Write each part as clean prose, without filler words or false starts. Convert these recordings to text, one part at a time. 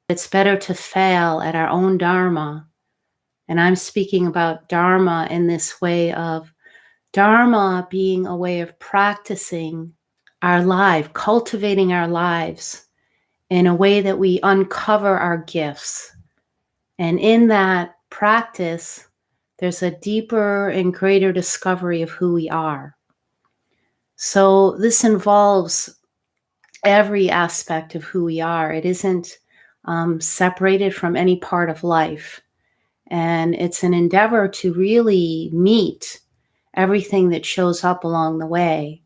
It's better to fail at our own dharma. And I'm speaking about dharma in this way of dharma being a way of practicing our life, cultivating our lives in a way that we uncover our gifts. And in that practice, there's a deeper and greater discovery of who we are. So this involves every aspect of who we are. It isn't separated from any part of life. And it's an endeavor to really meet everything that shows up along the way.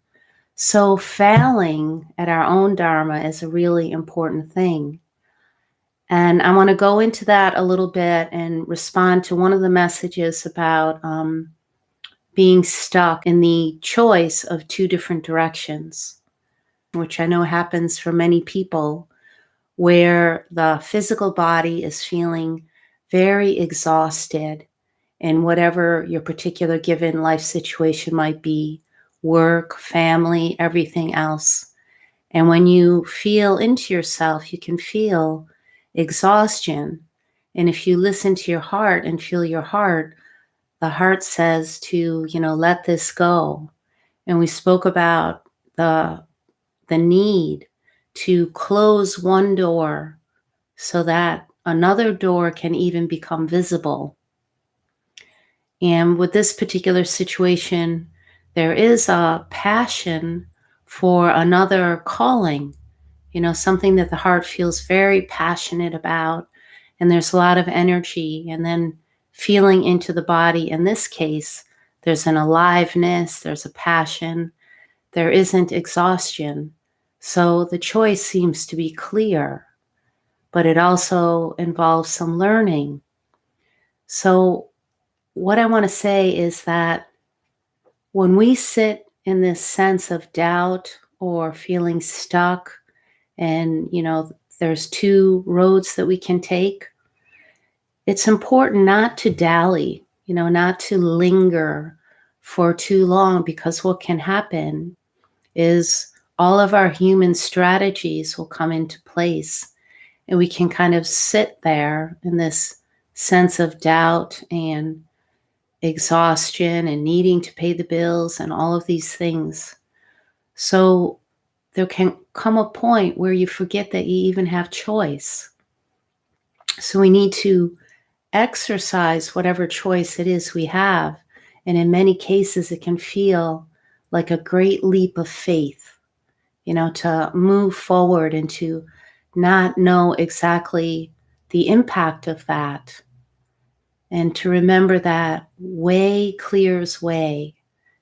So failing at our own dharma is a really important thing. And I want to go into that a little bit and respond to one of the messages about being stuck in the choice of two different directions, which I know happens for many people, where the physical body is feeling very exhausted in whatever your particular given life situation might be, work, family, everything else. And when you feel into yourself, you can feel exhaustion. And if you listen to your heart and feel your heart, the heart says to, let this go. And we spoke about the need to close one door so that another door can even become visible. And with this particular situation, there is a passion for another calling, something that the heart feels very passionate about. And there's a lot of energy. And then feeling into the body, in this case, there's an aliveness, there's a passion, there isn't exhaustion. So the choice seems to be clear, but it also involves some learning. So what I want to say is that when we sit in this sense of doubt or feeling stuck, and, there's two roads that we can take, it's important not to dally, not to linger for too long, because what can happen is all of our human strategies will come into place, and we can kind of sit there in this sense of doubt and exhaustion and needing to pay the bills and all of these things. So there can come a point where you forget that you even have choice. So we need to exercise whatever choice it is we have. And in many cases, it can feel like a great leap of faith, to move forward and to not know exactly the impact of that. And to remember that way clears way,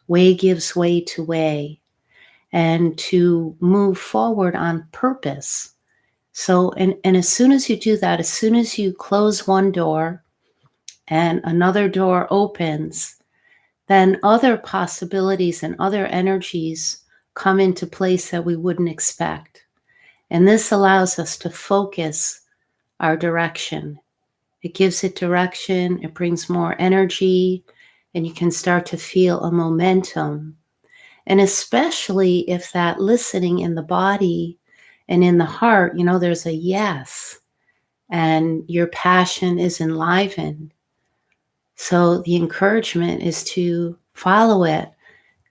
way gives way to way, and to move forward on purpose. So, and as soon as you do that, as soon as you close one door and another door opens, then other possibilities and other energies come into place that we wouldn't expect. And this allows us to focus our direction. It gives it direction, it brings more energy, and you can start to feel a momentum. And especially if that listening in the body and in the heart, there's a yes, and your passion is enlivened. So the encouragement is to follow it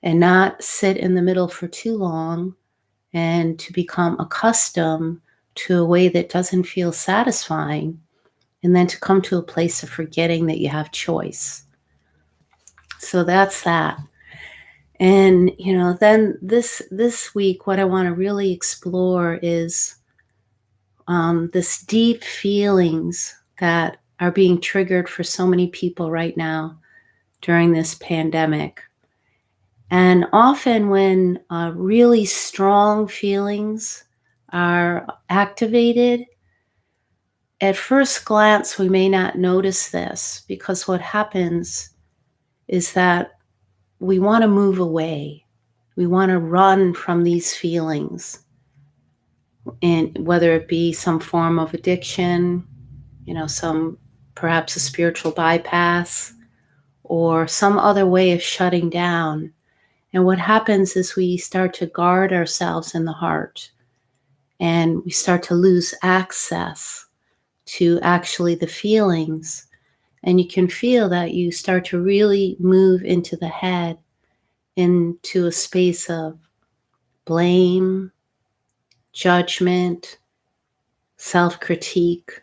and not sit in the middle for too long, and to become accustomed to a way that doesn't feel satisfying, and then to come to a place of forgetting that you have choice. So that's that. And, then this week, what I want to really explore is this deep feelings that are being triggered for so many people right now during this pandemic. And often when really strong feelings are activated, at first glance, we may not notice this, because what happens is that we want to move away. We want to run from these feelings, and whether it be some form of addiction, some perhaps a spiritual bypass, or some other way of shutting down. And what happens is we start to guard ourselves in the heart, and we start to lose access to actually the feelings. And you can feel that you start to really move into the head, into a space of blame, judgment, self critique.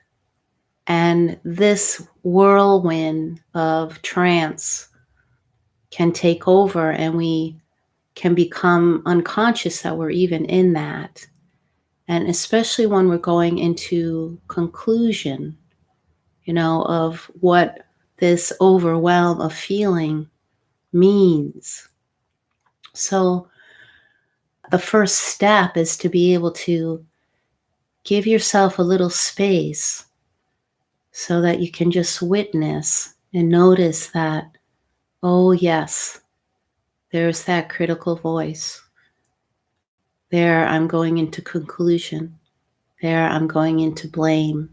And this whirlwind of trance can take over, and we can become unconscious that we're even in that. And especially when we're going into conclusion, of what this overwhelm of feeling means. So the first step is to be able to give yourself a little space so that you can just witness and notice that, oh, yes, there's that critical voice. There, I'm going into conclusion. There, I'm going into blame.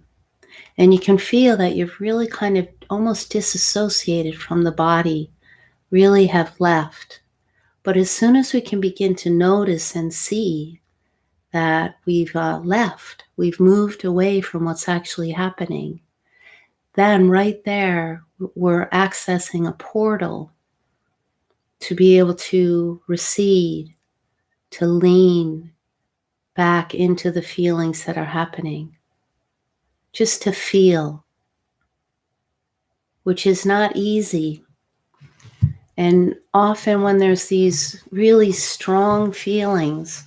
And you can feel that you've really kind of almost disassociated from the body, really have left. But as soon as we can begin to notice and see that we've left, we've moved away from what's actually happening, then right there, we're accessing a portal to be able to recede, to lean back into the feelings that are happening, just to feel, which is not easy. And often when there's these really strong feelings,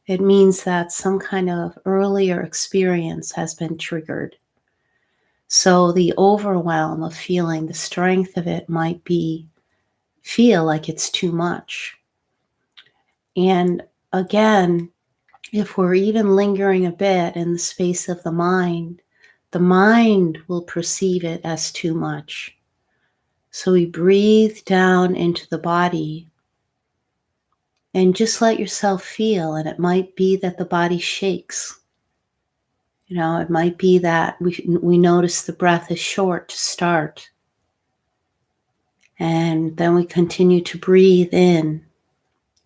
it means that some kind of earlier experience has been triggered. So the overwhelm of feeling, the strength of it might feel like it's too much. And again, if we're even lingering a bit in the space of the mind will perceive it as too much. So we breathe down into the body and just let yourself feel. And it might be that the body shakes. It might be that we notice the breath is short to start. And then we continue to breathe in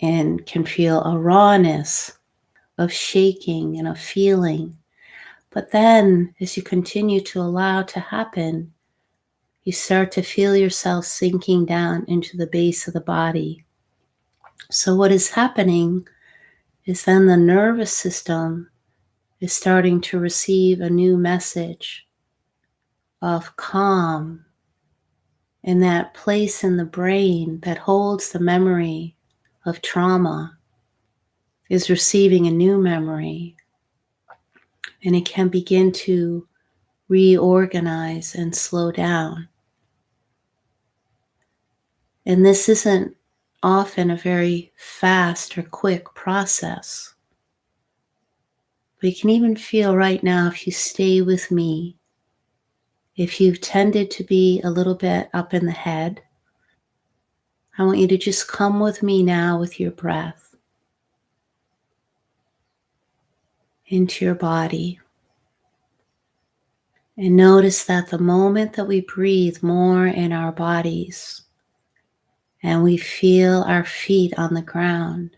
and can feel a rawness of shaking and of feeling. But then as you continue to allow it to happen, you start to feel yourself sinking down into the base of the body. So what is happening is then the nervous system is starting to receive a new message of calm, and that place in the brain that holds the memory of trauma is receiving a new memory, and it can begin to reorganize and slow down. And this isn't often a very fast or quick process. But you can even feel right now, if you stay with me, if you've tended to be a little bit up in the head, I want you to just come with me now with your breath into your body. And notice that the moment that we breathe more in our bodies and we feel our feet on the ground,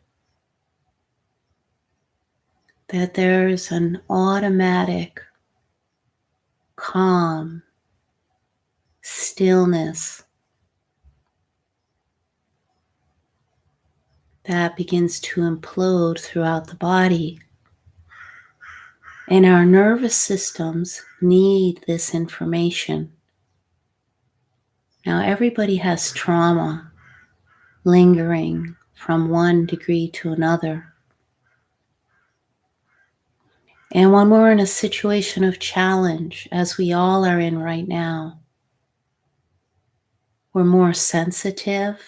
that there's an automatic calm, stillness that begins to implode throughout the body. And our nervous systems need this information. Now, everybody has trauma lingering from one degree to another. And when we're in a situation of challenge, as we all are in right now, we're more sensitive.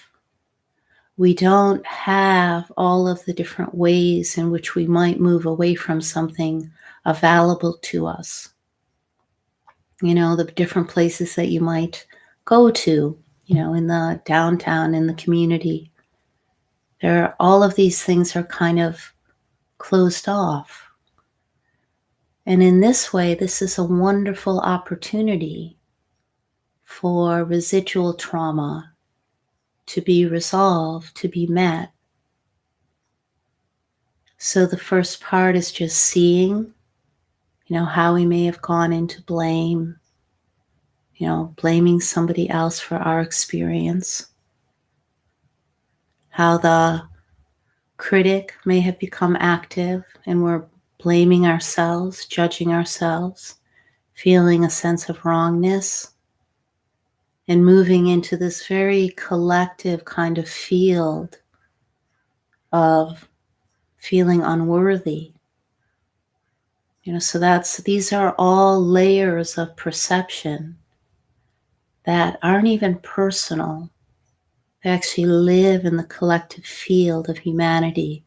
We don't have all of the different ways in which we might move away from something available to us. The different places that you might go to, in the downtown, in the community. All of these things are kind of closed off. And in this way, this is a wonderful opportunity for residual trauma to be resolved, to be met. So the first part is just seeing How we may have gone into blame, blaming somebody else for our experience, how the critic may have become active and we're blaming ourselves, judging ourselves, feeling a sense of wrongness, and moving into this very collective kind of field of feeling unworthy. So these are all layers of perception that aren't even personal. They actually live in the collective field of humanity.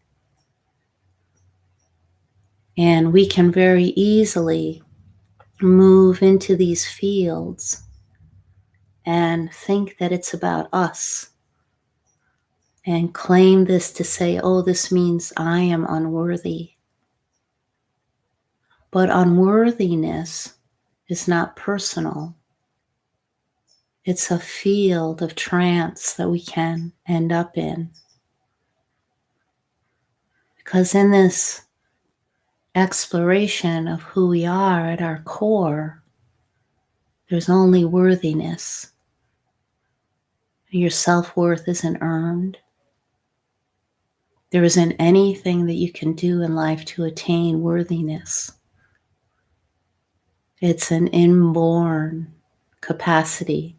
And we can very easily move into these fields and think that it's about us and claim this to say, oh, this means I am unworthy. But unworthiness is not personal. It's a field of trance that we can end up in. Because in this exploration of who we are at our core, there's only worthiness. Your self-worth isn't earned. There isn't anything that you can do in life to attain worthiness. It's an inborn capacity,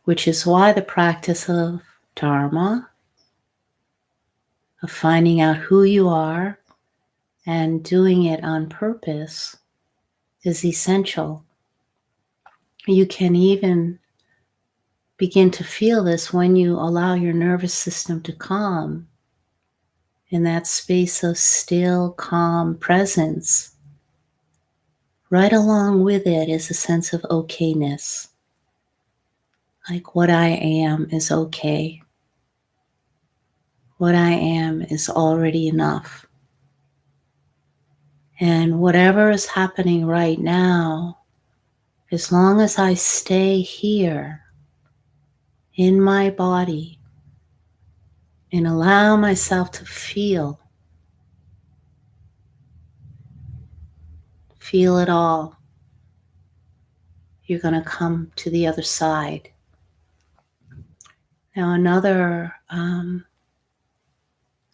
which is why the practice of dharma, of finding out who you are and doing it on purpose, is essential. You can even begin to feel this when you allow your nervous system to calm in that space of still, calm presence. Right along with it is a sense of okayness. Like what I am is okay. What I am is already enough. And whatever is happening right now, as long as I stay here in my body and allow myself to feel it all, you're going to come to the other side. Now, another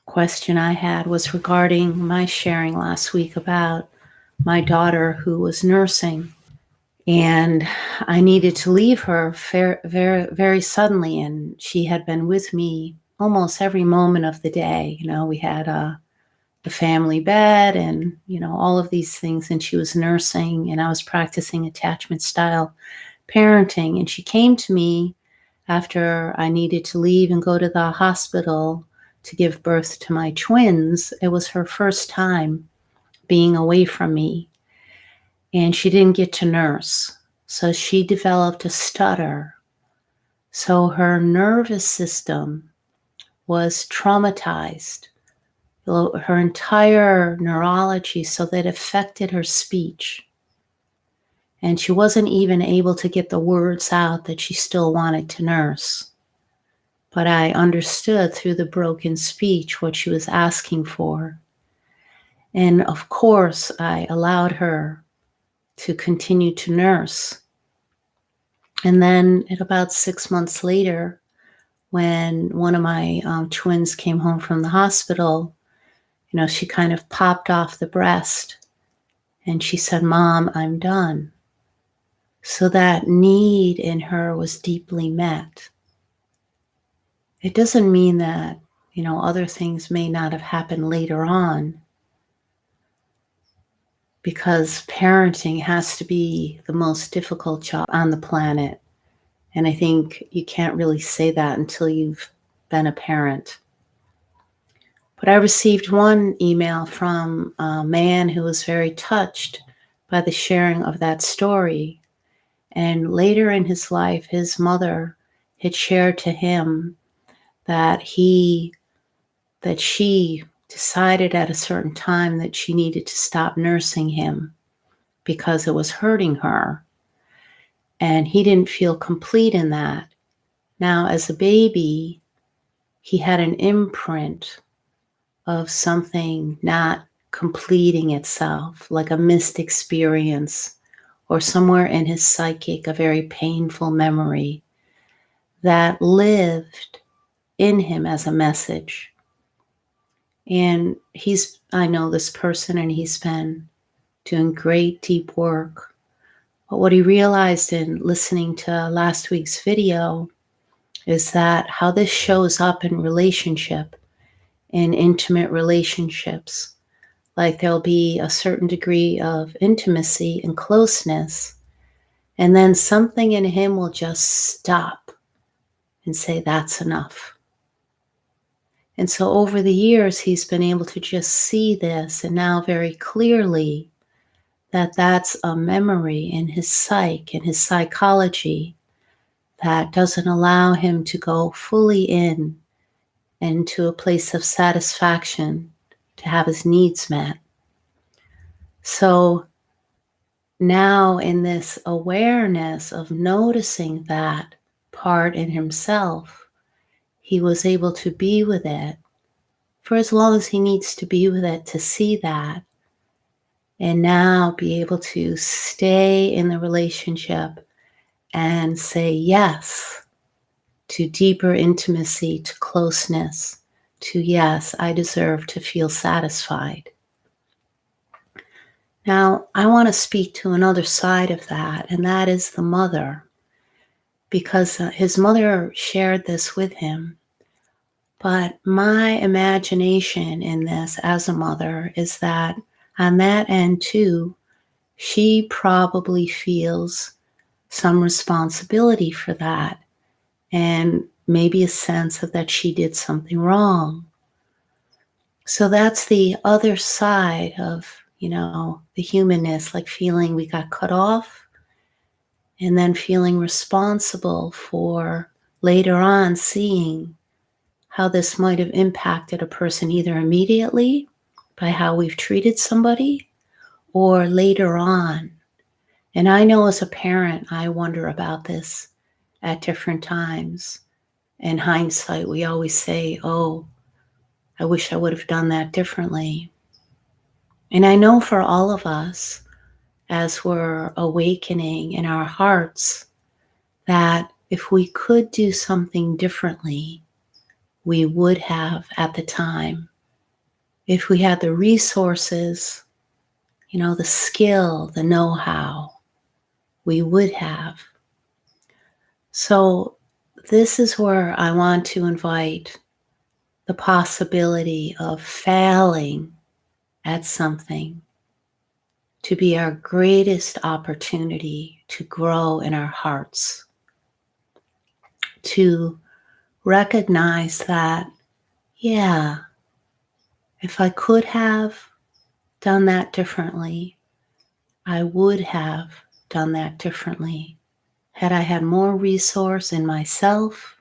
question I had was regarding my sharing last week about my daughter who was nursing, and I needed to leave her very, very suddenly, and she had been with me almost every moment of the day. We had the family bed and all of these things, and she was nursing, and I was practicing attachment style parenting, and she came to me after I needed to leave and go to the hospital to give birth to my twins. It was her first time being away from me, and she didn't get to nurse. So she developed a stutter. So her nervous system was traumatized, her entire neurology, so that affected her speech. And she wasn't even able to get the words out that she still wanted to nurse. But I understood through the broken speech what she was asking for. And of course, I allowed her to continue to nurse. And then at about 6 months later, when one of my twins came home from the hospital, she kind of popped off the breast and she said, "Mom, I'm done." So that need in her was deeply met. It doesn't mean that, other things may not have happened later on, because parenting has to be the most difficult job on the planet. And I think you can't really say that until you've been a parent. But I received one email from a man who was very touched by the sharing of that story. And later in his life, his mother had shared to him that she decided at a certain time that she needed to stop nursing him because it was hurting her. And he didn't feel complete in that. Now, as a baby, he had an imprint of something not completing itself, like a missed experience, or somewhere in his psychic, a very painful memory that lived in him as a message. And I know this person, and he's been doing great deep work. But what he realized in listening to last week's video is that how this shows up in intimate relationships. Like there'll be a certain degree of intimacy and closeness, and then something in him will just stop and say, that's enough. And so over the years, he's been able to just see this, and now very clearly, that that's a memory in his psyche, in his psychology, that doesn't allow him to go fully in into a place of satisfaction to have his needs met. So now, in this awareness of noticing that part in himself, he was able to be with it for as long as he needs to be with it to see that, and now be able to stay in the relationship and say yes to deeper intimacy, to closeness, to yes, I deserve to feel satisfied. Now, I want to speak to another side of that, and that is the mother, because his mother shared this with him. But my imagination in this as a mother is that on that end too, she probably feels some responsibility for that, and maybe a sense of that she did something wrong. So that's the other side of, the humanness, like feeling we got cut off, and then feeling responsible for later on seeing how this might have impacted a person either immediately by how we've treated somebody, or later on. And I know as a parent, I wonder about this at different times. In hindsight, we always say, oh, I wish I would have done that differently. And I know for all of us, as we're awakening in our hearts, that if we could do something differently, we would have at the time. If we had the resources, the skill, the know-how, we would have. So this is where I want to invite the possibility of failing at something to be our greatest opportunity to grow in our hearts, to recognize that, yeah, if I could have done that differently, I would have done that differently. Had I had more resource in myself,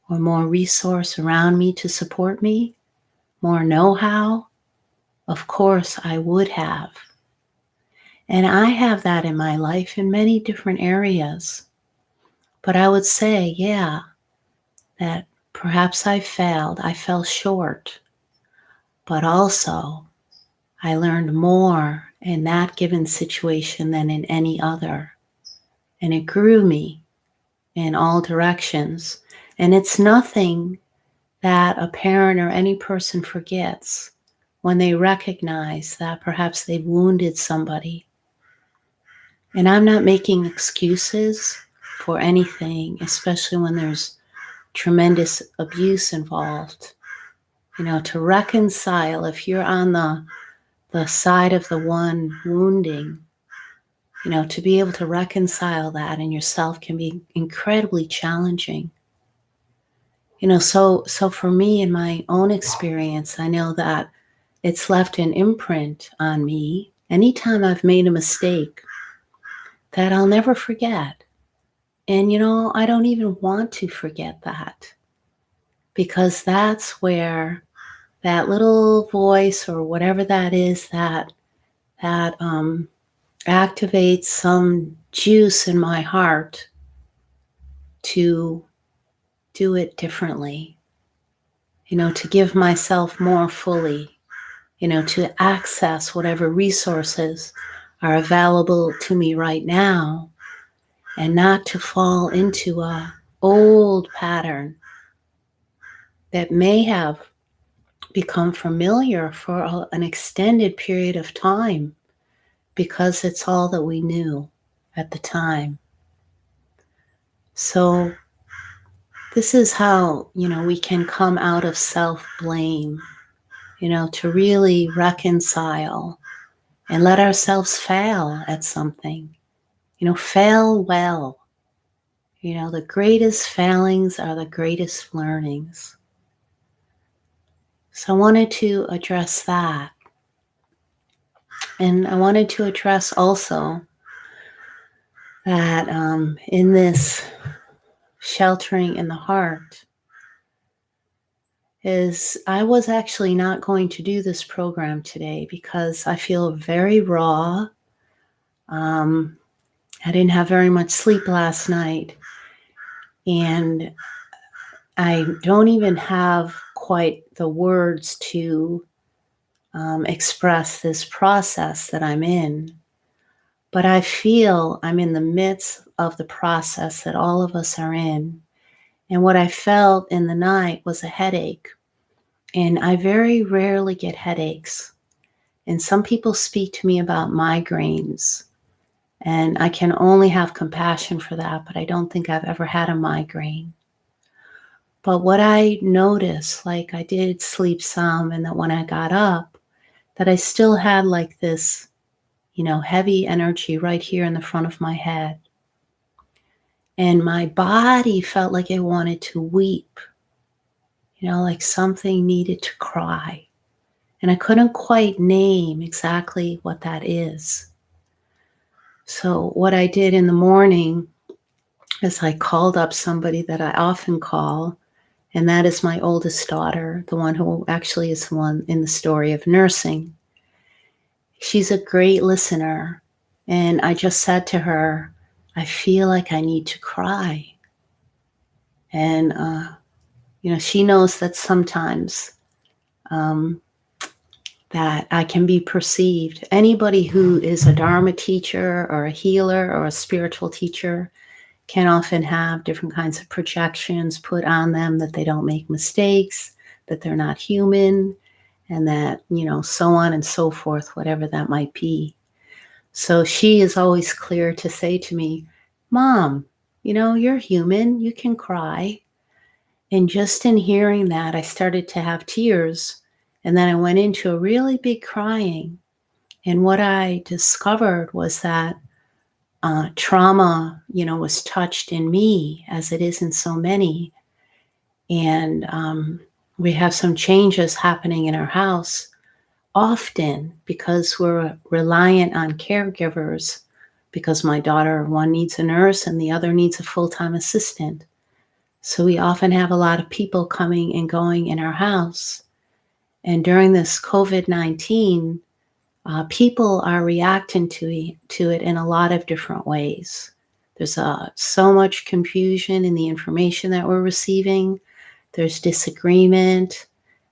or more resource around me to support me, more know-how, of course I would have. And I have that in my life in many different areas. But I would say, yeah, that perhaps I failed, I fell short, but also I learned more in that given situation than in any other. And it grew me in all directions. And it's nothing that a parent or any person forgets when they recognize that perhaps they've wounded somebody. And I'm not making excuses for anything, especially when there's tremendous abuse involved. To reconcile, if you're on the side of the one wounding, to be able to reconcile that in yourself can be incredibly challenging. So for me, in my own experience, I know that it's left an imprint on me anytime I've made a mistake that I'll never forget. And, I don't even want to forget that, because that's where that little voice or whatever that is that activates some juice in my heart to do it differently. to give myself more fully, to access whatever resources are available to me right now, and not to fall into a old pattern that may have become familiar for an extended period of time because it's all that we knew at the time. So this is how, we can come out of self-blame, to really reconcile and let ourselves fail at something, fail well. The greatest failings are the greatest learnings. So I wanted to address that. And I wanted to address also that in this sheltering in the heart is I was actually not going to do this program today because I feel very raw. I didn't have very much sleep last night, and I don't even have quite the words to express this process that I'm in. But I feel I'm in the midst of the process that all of us are in. And what I felt in the night was a headache. And I very rarely get headaches. And some people speak to me about migraines. And I can only have compassion for that, but I don't think I've ever had a migraine. But what I noticed, like I did sleep some, and that when I got up, that I still had like this, heavy energy right here in the front of my head. And my body felt like it wanted to weep, like something needed to cry. And I couldn't quite name exactly what that is. So what I did in the morning is I called up somebody that I often call, and that is my oldest daughter, the one who actually is the one in the story of nursing. She's a great listener. And I just said to her, I feel like I need to cry. And, she knows that sometimes that I can be perceived. Anybody who is a dharma teacher or a healer or a spiritual teacher can often have different kinds of projections put on them that they don't make mistakes, that they're not human, and that, so on and so forth, whatever that might be. So she is always clear to say to me, Mom, you're human, you can cry. And just in hearing that, I started to have tears. And then I went into a really big crying. And what I discovered was that trauma, was touched in me as it is in so many. And we have some changes happening in our house often because we're reliant on caregivers, because my daughter, one needs a nurse and the other needs a full-time assistant. So we often have a lot of people coming and going in our house. And during this COVID-19, people are reacting to it in a lot of different ways. There's so much confusion in the information that we're receiving. There's disagreement.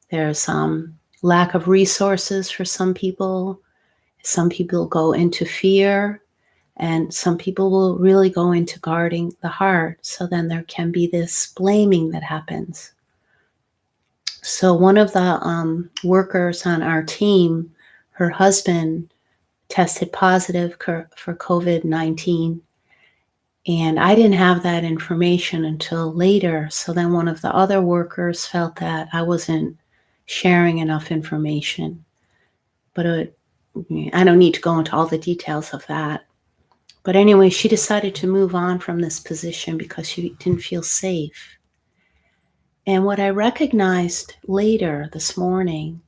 There's lack of resources for some people. Some people go into fear, and some people will really go into guarding the heart. So then there can be this blaming that happens. So one of the workers on our team, her husband tested positive for COVID-19. And I didn't have that information until later. So then one of the other workers felt that I wasn't sharing enough information. But I don't need to go into all the details of that. But anyway, she decided to move on from this position because she didn't feel safe. And what I recognized later this morning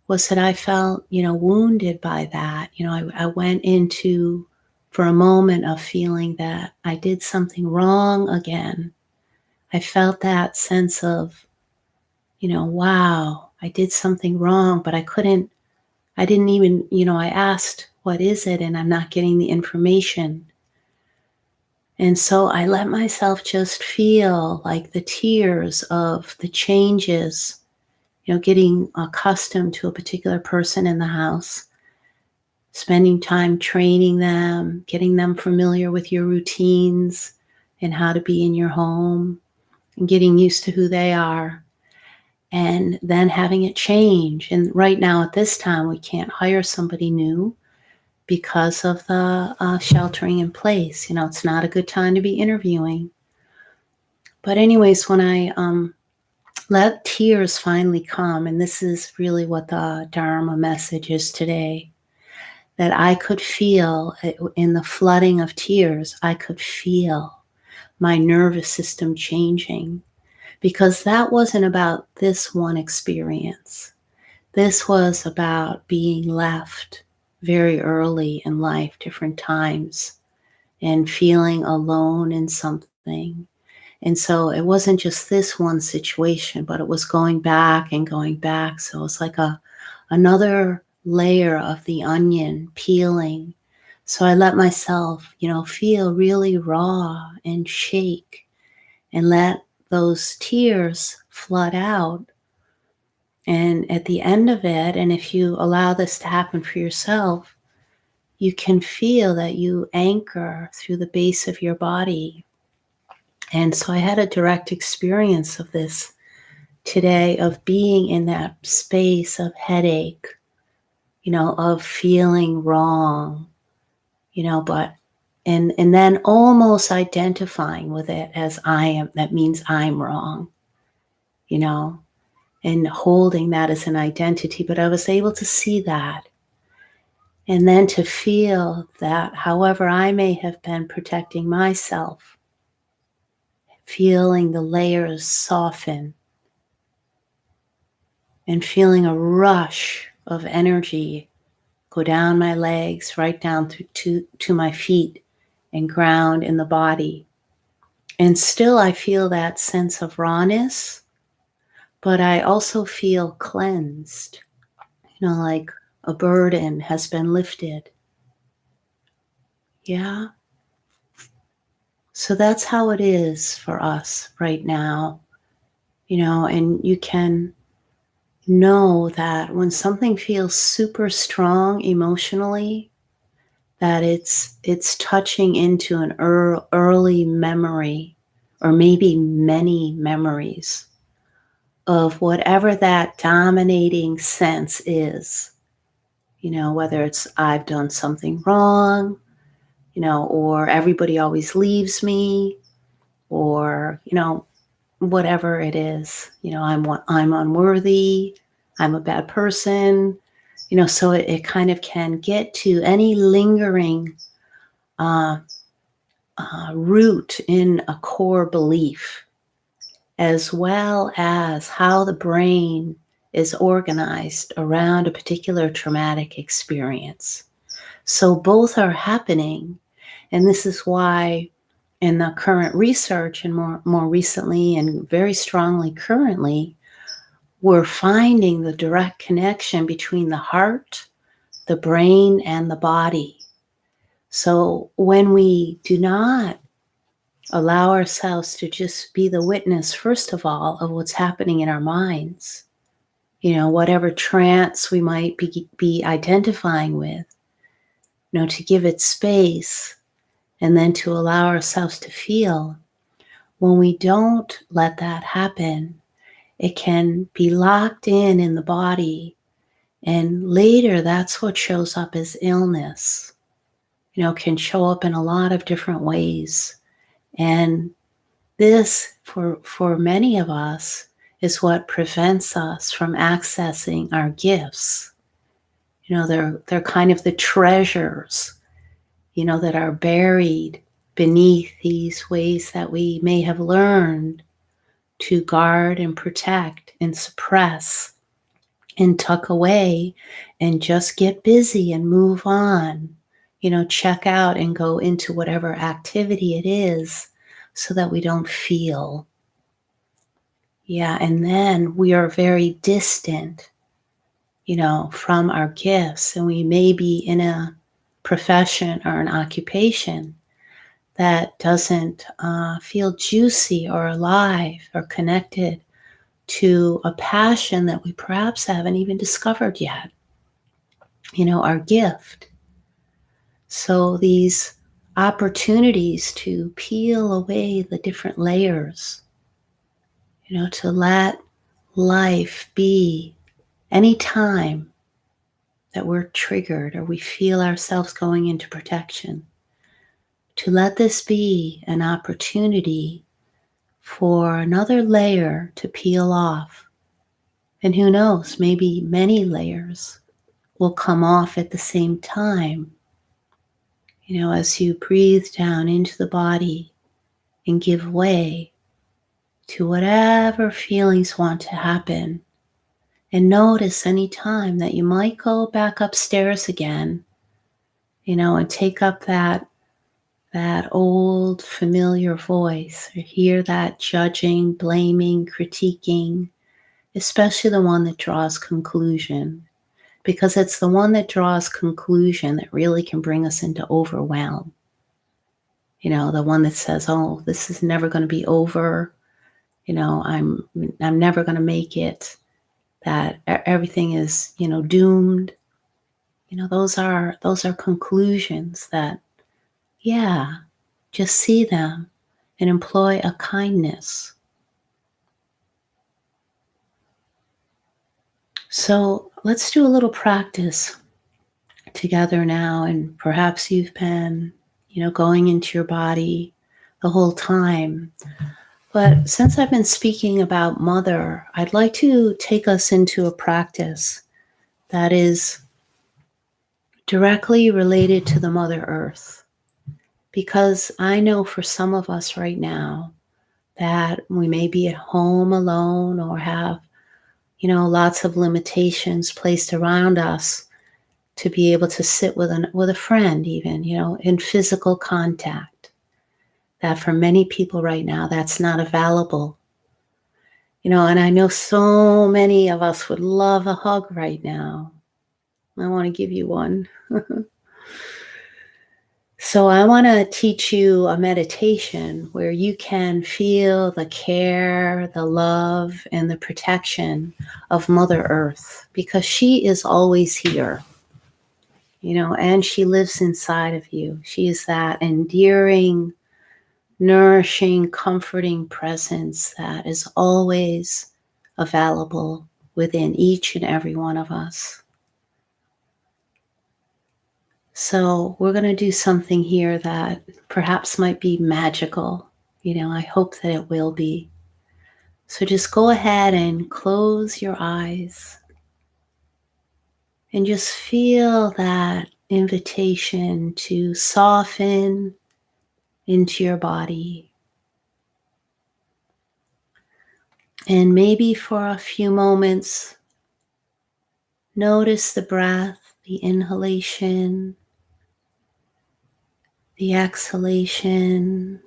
was that I felt, wounded by that. I went into, for a moment, of feeling that I did something wrong again. I felt that sense of, wow, I did something wrong, but I didn't even, I asked, what is it? And I'm not getting the information. And so I let myself just feel like the tears of the changes getting accustomed to a particular person in the house, spending time training them, getting them familiar with your routines and how to be in your home, and getting used to who they are, and then having it change. And right now, at this time, we can't hire somebody new because of the sheltering in place. It's not a good time to be interviewing. But, anyways, when I let tears finally come, and this is really what the Dharma message is today, that I could feel in the flooding of tears, I could feel my nervous system changing, because that wasn't about this one experience. This was about being left very early in life, different times, and feeling alone in something. And so it wasn't just this one situation, but it was going back and going back. So it's like another layer of the onion peeling. So I let myself, feel really raw and shake, and let those tears flood out. And at the end of it, and if you allow this to happen for yourself, you can feel that you anchor through the base of your body. And so I had a direct experience of this today, of being in that space of headache, of feeling wrong, but and then almost identifying with it as I am. That means I'm wrong, you know, and holding that as an identity. But I was able to see that, and then to feel that however I may have been protecting myself, feeling the layers soften, and feeling a rush of energy go down my legs, right down to my feet, and ground in the body. And still I feel that sense of rawness, but I also feel cleansed, like a burden has been lifted. Yeah. So that's how it is for us right now, and you can know that when something feels super strong emotionally, that it's touching into an early memory, or maybe many memories, of whatever that dominating sense is, whether it's I've done something wrong, or everybody always leaves me, or, whatever it is, I'm unworthy, I'm a bad person, so it kind of can get to any lingering uh, root in a core belief, as well as how the brain is organized around a particular traumatic experience. So both are happening. And this is why in the current research, and more recently and very strongly currently, we're finding the direct connection between the heart, the brain, and the body. So when we do not allow ourselves to just be the witness, first of all, of what's happening in our minds, whatever trance we might be identifying with, to give it space, and then to allow ourselves to feel. When we don't let that happen, it can be locked in the body. And later, that's what shows up as illness, can show up in a lot of different ways. And this, for many of us, is what prevents us from accessing our gifts. They're kind of the treasures, that are buried beneath these ways that we may have learned to guard and protect and suppress and tuck away and just get busy and move on, check out and go into whatever activity it is, so that we don't feel. Yeah, and then we are very distant, from our gifts, and we may be in a profession or an occupation that doesn't feel juicy or alive or connected to a passion that we perhaps haven't even discovered yet, our gift. So these opportunities to peel away the different layers, to let life be any time that we're triggered or we feel ourselves going into protection, to let this be an opportunity for another layer to peel off. And who knows, maybe many layers will come off at the same time. As you breathe down into the body and give way to whatever feelings want to happen. And notice any time that you might go back upstairs again, and take up that old familiar voice, or hear that judging, blaming, critiquing, especially the one that draws conclusion, because it's the one that draws conclusion that really can bring us into overwhelm. The one that says, oh, this is never going to be over. I'm never going to make it, that everything is, doomed. Those are conclusions that, yeah, just see them and employ a kindness. So let's do a little practice together now. And perhaps you've been, going into your body the whole time. But since I've been speaking about mother, I'd like to take us into a practice that is directly related to the Mother Earth. Because I know for some of us right now that we may be at home alone or have, lots of limitations placed around us to be able to sit with a friend even, in physical contact. That for many people right now, that's not available. And I know so many of us would love a hug right now. I want to give you one. So I want to teach you a meditation where you can feel the care, the love, and the protection of Mother Earth, because she is always here, and she lives inside of you. She is that endearing, nourishing, comforting presence that is always available within each and every one of us. So we're going to do something here that perhaps might be magical. I hope that it will be. So just go ahead and close your eyes and just feel that invitation to soften into your body. And maybe for a few moments, notice the breath, the inhalation, the exhalation,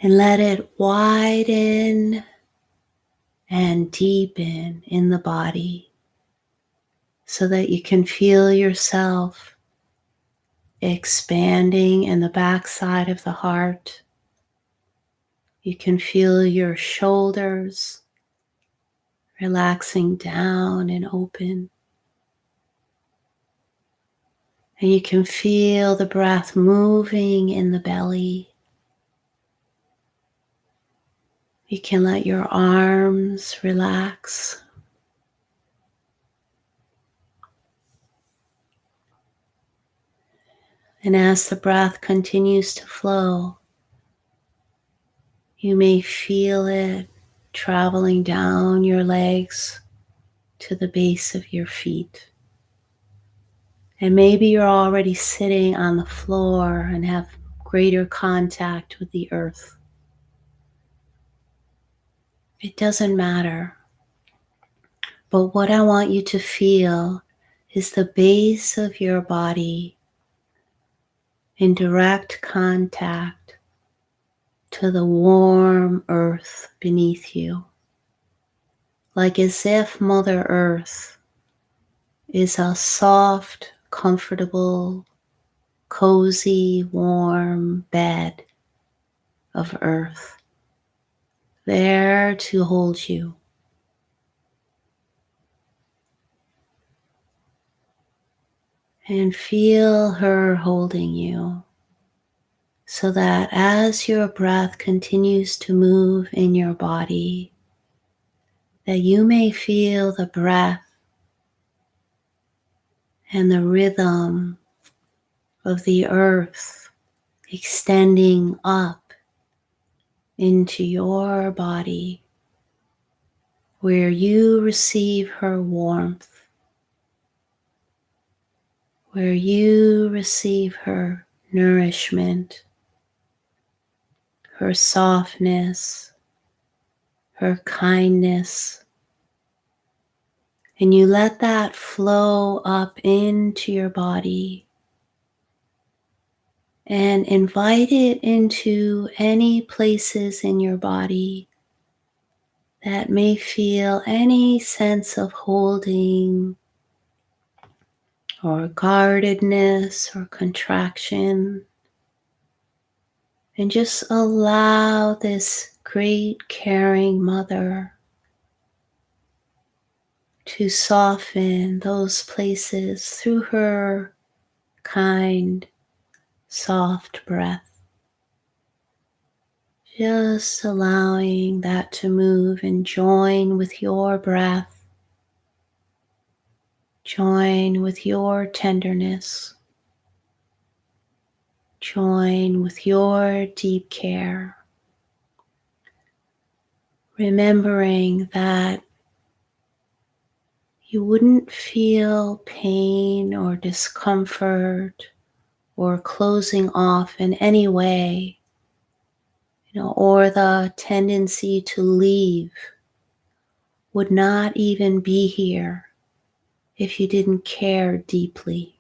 and let it widen and deepen in the body so that you can feel yourself expanding in the backside of the heart. You can feel your shoulders relaxing down and open. And you can feel the breath moving in the belly. You can let your arms relax. And as the breath continues to flow, you may feel it traveling down your legs to the base of your feet. And maybe you're already sitting on the floor and have greater contact with the earth. It doesn't matter. But what I want you to feel is the base of your body in direct contact to the warm earth beneath you. Like as if Mother Earth is a soft, comfortable, cozy, warm bed of earth there to hold you. And feel her holding you so that as your breath continues to move in your body, that you may feel the breath and the rhythm of the earth extending up into your body, where you receive her warmth, where you receive her nourishment, her softness, her kindness, and you let that flow up into your body and invite it into any places in your body that may feel any sense of holding or guardedness or contraction. And just allow this great caring mother to soften those places through her kind, soft breath. Just allowing that to move and join with your breath, join with your tenderness, join with your deep care, remembering that you wouldn't feel pain or discomfort or closing off in any way, or the tendency to leave would not even be here if you didn't care deeply.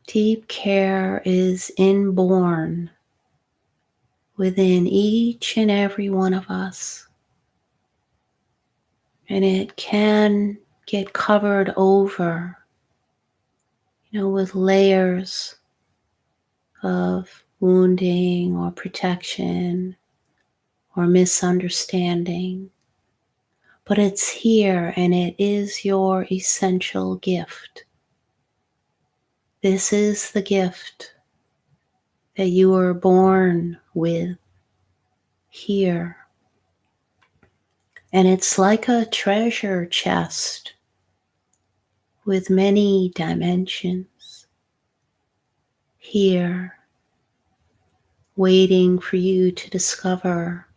Deep care is inborn within each and every one of us, and it can get covered over, with layers of wounding or protection or misunderstanding. But it's here and it is your essential gift. This is the gift that you were born with here. And it's like a treasure chest with many dimensions here, waiting for you to discover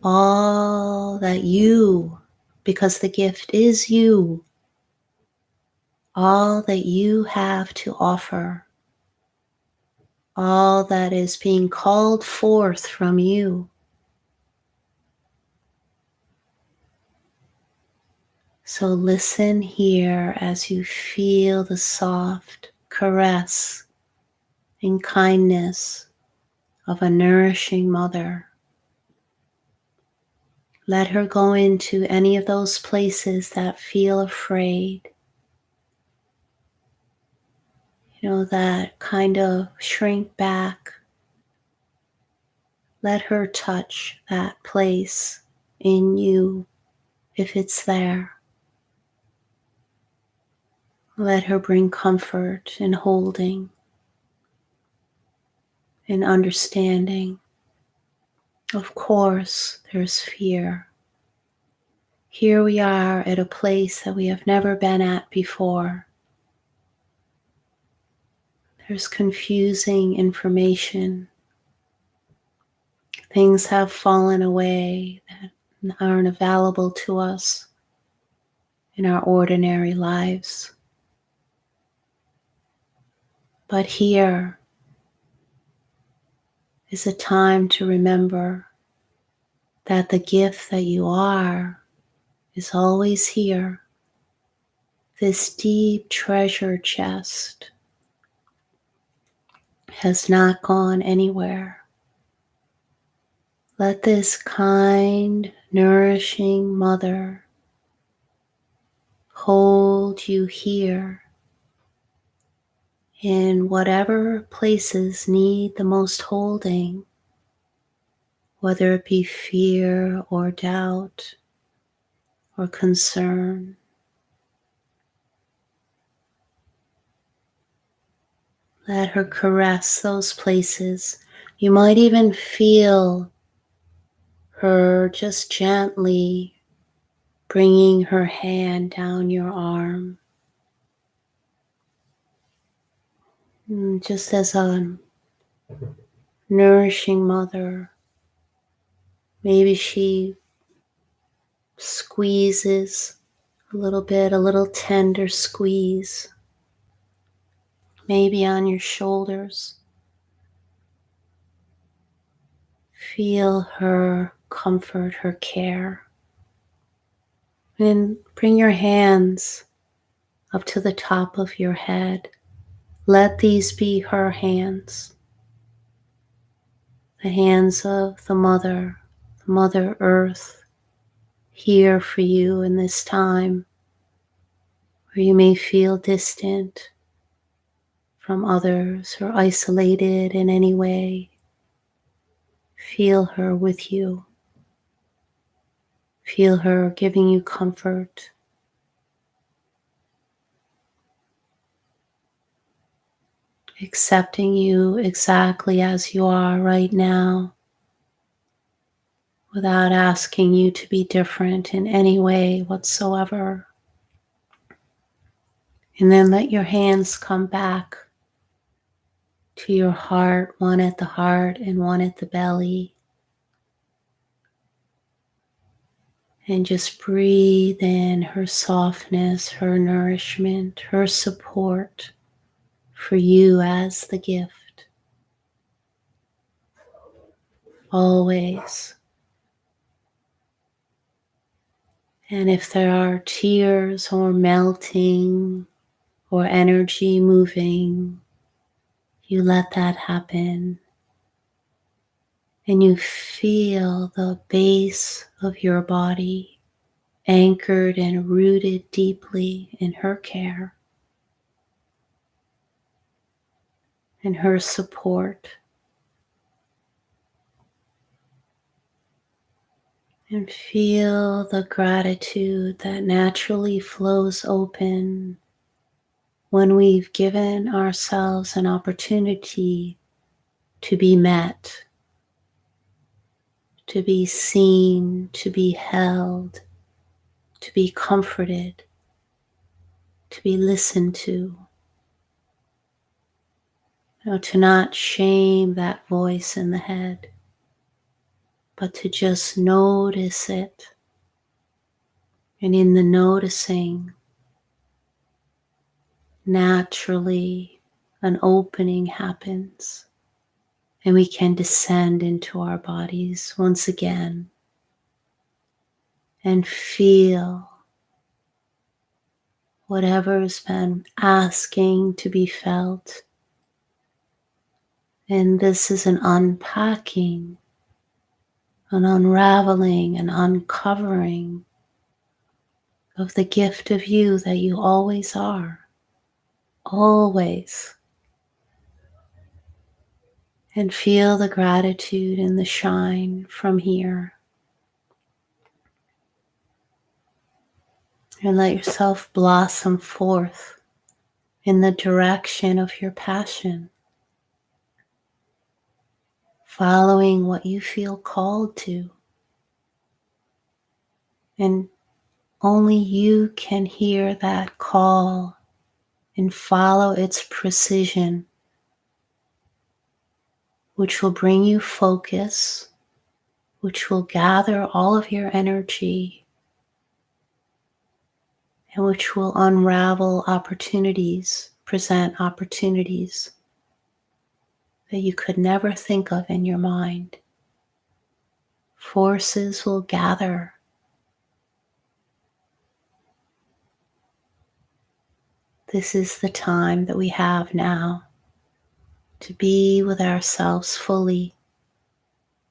all that you, because the gift is you, all that you have to offer, all that is being called forth from you. So listen here as you feel the soft caress and kindness of a nourishing mother. Let her go into any of those places that feel afraid, that kind of shrink back. Let her touch that place in you if it's there. Let her bring comfort and holding and understanding. Of course, there's fear. Here we are at a place that we have never been at before. There's confusing information. Things have fallen away that aren't available to us in our ordinary lives. But here is a time to remember that the gift that you are is always here. This deep treasure chest has not gone anywhere. Let this kind, nourishing mother hold you here in whatever places need the most holding. whether it be fear or doubt or concern. Let her caress those places. You might even feel her just gently bringing her hand down your arm. Just as a nourishing mother, maybe she squeezes a little bit, a little tender squeeze, maybe on your shoulders. Feel her comfort, her care. And bring your hands up to the top of your head. Let these be her hands, the hands of the Mother Earth, here for you in this time where you may feel distant from others or isolated in any way. Feel her with you. Feel her giving you comfort. Accepting you exactly as you are right now, without asking you to be different in any way whatsoever. And then let your hands come back to your heart, one at the heart and one at the belly. And just breathe in her softness, her nourishment, her support for you as the gift. Always. And if there are tears or melting or energy moving, you let that happen. And you feel the base of your body anchored and rooted deeply in her care and her support. And feel the gratitude that naturally flows open when we've given ourselves an opportunity to be met, to be seen, to be held, to be comforted, to be listened to. No, to not shame that voice in the head, but to just notice it. And in the noticing, naturally an opening happens and we can descend into our bodies once again and feel whatever's been asking to be felt. And this is an unpacking, an unraveling, an uncovering of the gift of you that you always are. Always. And feel the gratitude and the shine from here. And let yourself blossom forth in the direction of your passion, following what you feel called to. And only you can hear that call and follow its precision, which will bring you focus, which will gather all of your energy, and which will unravel opportunities, present opportunities that you could never think of in your mind. Forces will gather. This is the time that we have now to be with ourselves fully,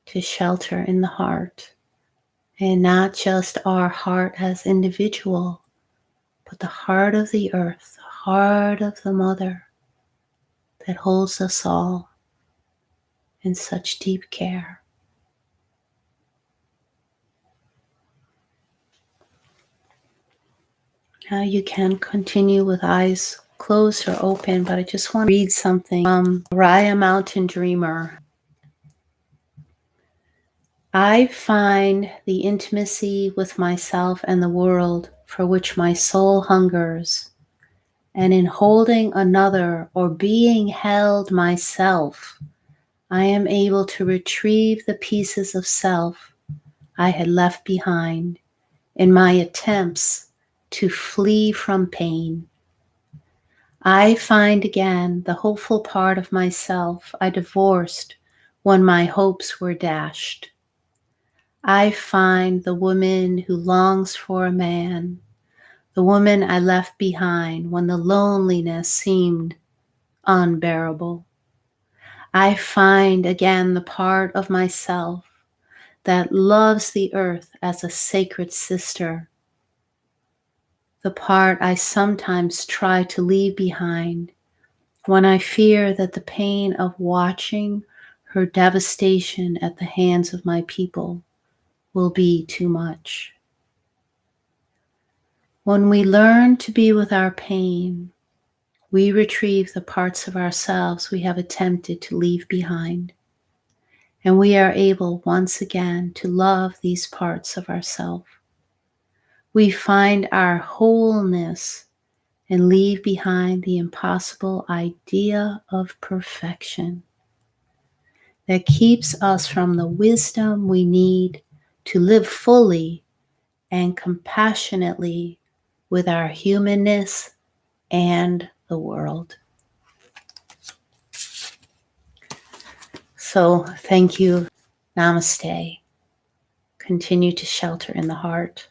to shelter in the heart, and not just our heart as individual, but the heart of the earth, the heart of the mother that holds us all in such deep care. Now you can continue with eyes closed or open, but I just want to read something from Raya Mountain Dreamer. I find the intimacy with myself and the world for which my soul hungers, and in holding another or being held myself, I am able to retrieve the pieces of self I had left behind in my attempts to flee from pain. I find again the hopeful part of myself I divorced when my hopes were dashed. I find the woman who longs for a man, the woman I left behind when the loneliness seemed unbearable. I find again the part of myself that loves the earth as a sacred sister, the part I sometimes try to leave behind when I fear that the pain of watching her devastation at the hands of my people will be too much. When we learn to be with our pain, we retrieve the parts of ourselves we have attempted to leave behind, and we are able once again to love these parts of ourselves. We find our wholeness and leave behind the impossible idea of perfection that keeps us from the wisdom we need to live fully and compassionately with our humanness and the world. So thank you. Namaste. Continue to shelter in the heart.